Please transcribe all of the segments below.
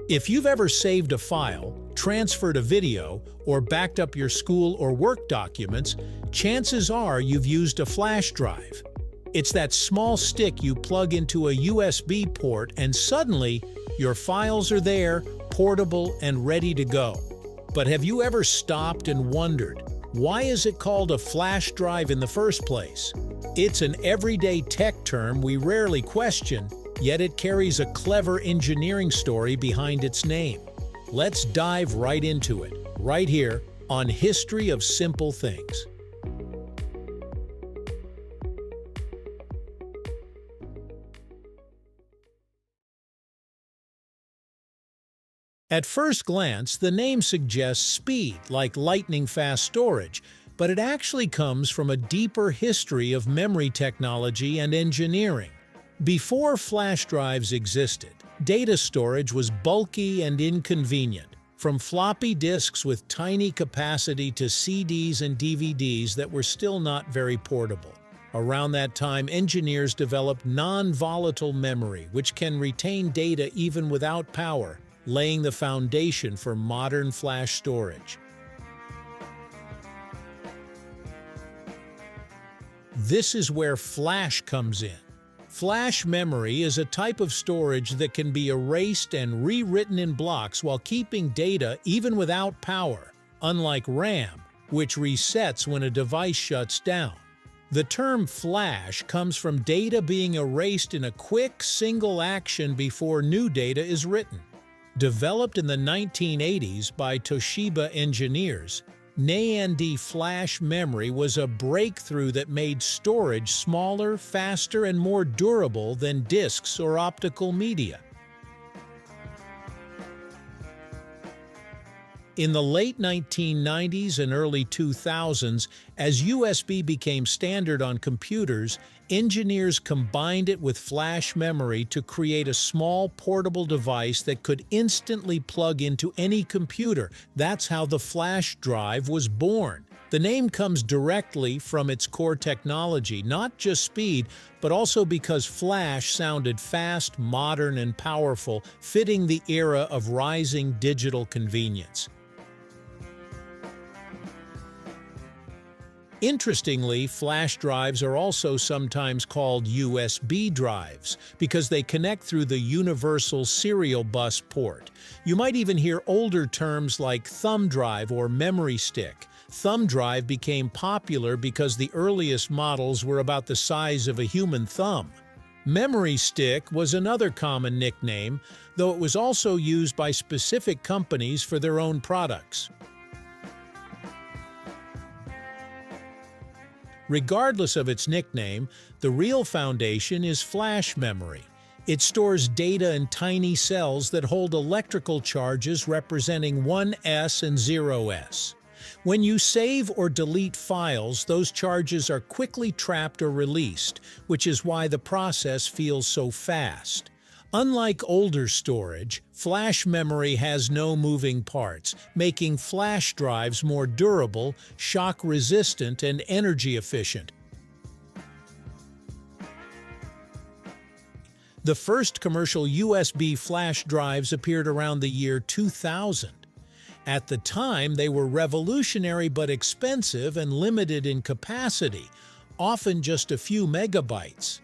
If you've ever saved a file, transferred a video, or backed up your school or work documents, chances are you've used a flash drive. It's that small stick you plug into a USB port and suddenly your files are there, portable and ready to go. But have you ever stopped and wondered, why is it called a flash drive in the first place? It's an everyday tech term we rarely question, yet it carries a clever engineering story behind its name. Let's dive right into it, right here on History of Simple Things. At first glance, the name suggests speed, like lightning-fast storage, but it actually comes from a deeper history of memory technology and engineering. Before flash drives existed, data storage was bulky and inconvenient, from floppy disks with tiny capacity to CDs and DVDs that were still not very portable. Around that time, engineers developed non-volatile memory, which can retain data even without power, laying the foundation for modern flash storage. This is where flash comes in. Flash memory is a type of storage that can be erased and rewritten in blocks while keeping data even without power, unlike RAM, which resets when a device shuts down. The term flash comes from data being erased in a quick, single action before new data is written. Developed in the 1980s by Toshiba engineers, NAND flash memory was a breakthrough that made storage smaller, faster, and more durable than disks or optical media. In the late 1990s and early 2000s, as USB became standard on computers, engineers combined it with flash memory to create a small portable device that could instantly plug into any computer. That's how the flash drive was born. The name comes directly from its core technology, not just speed, but also because flash sounded fast, modern, and powerful, fitting the era of rising digital convenience. Interestingly, flash drives are also sometimes called USB drives because they connect through the universal serial bus port. You might even hear older terms like thumb drive or memory stick. Thumb drive became popular because the earliest models were about the size of a human thumb. Memory stick was another common nickname, though it was also used by specific companies for their own products. Regardless of its nickname, the real foundation is flash memory. It stores data in tiny cells that hold electrical charges representing 1s and 0s. When you save or delete files, those charges are quickly trapped or released, which is why the process feels so fast. Unlike older storage, flash memory has no moving parts, making flash drives more durable, shock-resistant, and energy-efficient. The first commercial USB flash drives appeared around the year 2000. At the time, they were revolutionary but expensive and limited in capacity, often just a few megabytes.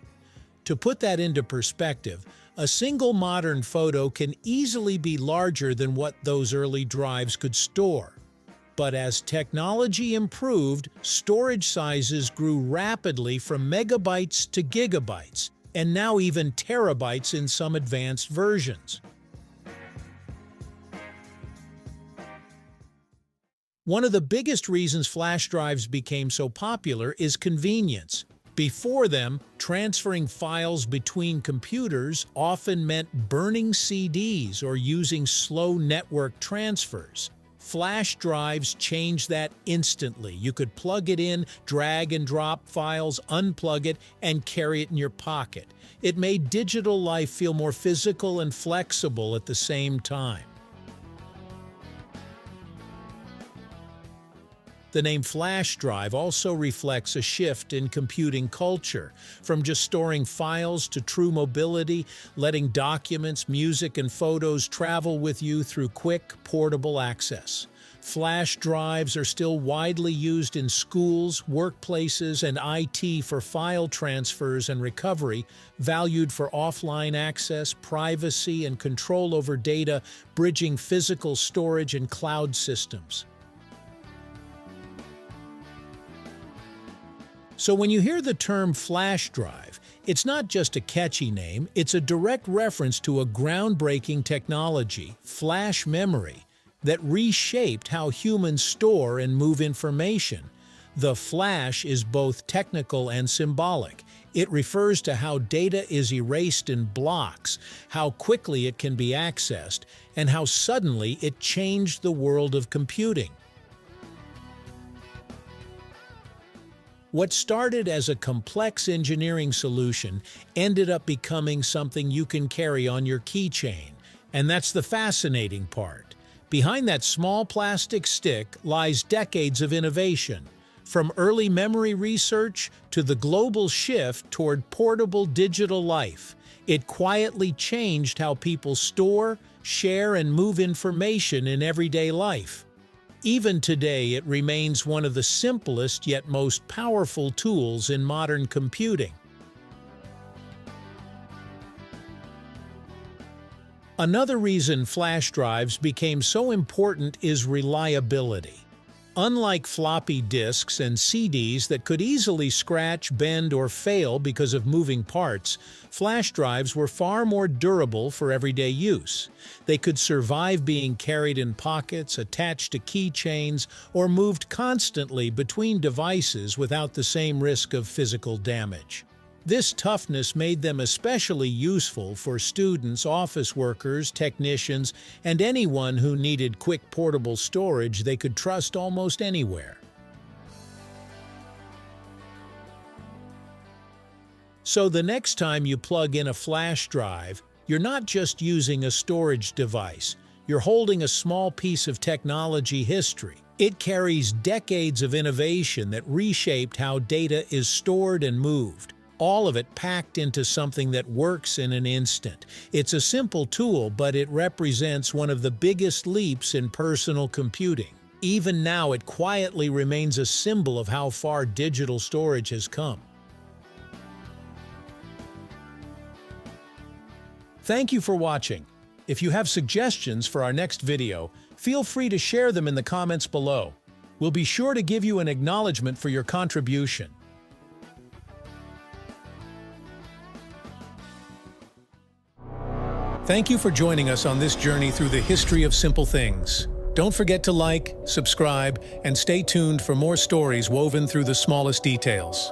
To put that into perspective, a single modern photo can easily be larger than what those early drives could store. But as technology improved, storage sizes grew rapidly from megabytes to gigabytes, and now even terabytes in some advanced versions. One of the biggest reasons flash drives became so popular is convenience. Before them, transferring files between computers often meant burning CDs or using slow network transfers. Flash drives changed that instantly. You could plug it in, drag and drop files, unplug it, and carry it in your pocket. It made digital life feel more physical and flexible at the same time. The name flash drive also reflects a shift in computing culture, from just storing files to true mobility, letting documents, music, and photos travel with you through quick, portable access. Flash drives are still widely used in schools, workplaces, and IT for file transfers and recovery, valued for offline access, privacy, and control over data, bridging physical storage and cloud systems. So when you hear the term flash drive, it's not just a catchy name, it's a direct reference to a groundbreaking technology, flash memory, that reshaped how humans store and move information. The flash is both technical and symbolic. It refers to how data is erased in blocks, how quickly it can be accessed, and how suddenly it changed the world of computing. What started as a complex engineering solution ended up becoming something you can carry on your keychain. And that's the fascinating part. Behind that small plastic stick lies decades of innovation, from early memory research to the global shift toward portable digital life. It quietly changed how people store, share, and move information in everyday life. Even today, it remains one of the simplest yet most powerful tools in modern computing. Another reason flash drives became so important is reliability. Unlike floppy disks and CDs that could easily scratch, bend, or fail because of moving parts, flash drives were far more durable for everyday use. They could survive being carried in pockets, attached to keychains, or moved constantly between devices without the same risk of physical damage. This toughness made them especially useful for students, office workers, technicians, and anyone who needed quick portable storage they could trust almost anywhere. So the next time you plug in a flash drive, you're not just using a storage device, you're holding a small piece of technology history. It carries decades of innovation that reshaped how data is stored and moved. All of it packed into something that works in an instant. It's a simple tool, but it represents one of the biggest leaps in personal computing. Even now, it quietly remains a symbol of how far digital storage has come. Thank you for watching. If you have suggestions for our next video, feel free to share them in the comments below. We'll be sure to give you an acknowledgement for your contribution. Thank you for joining us on this journey through the history of simple things. Don't forget to like, subscribe, and stay tuned for more stories woven through the smallest details.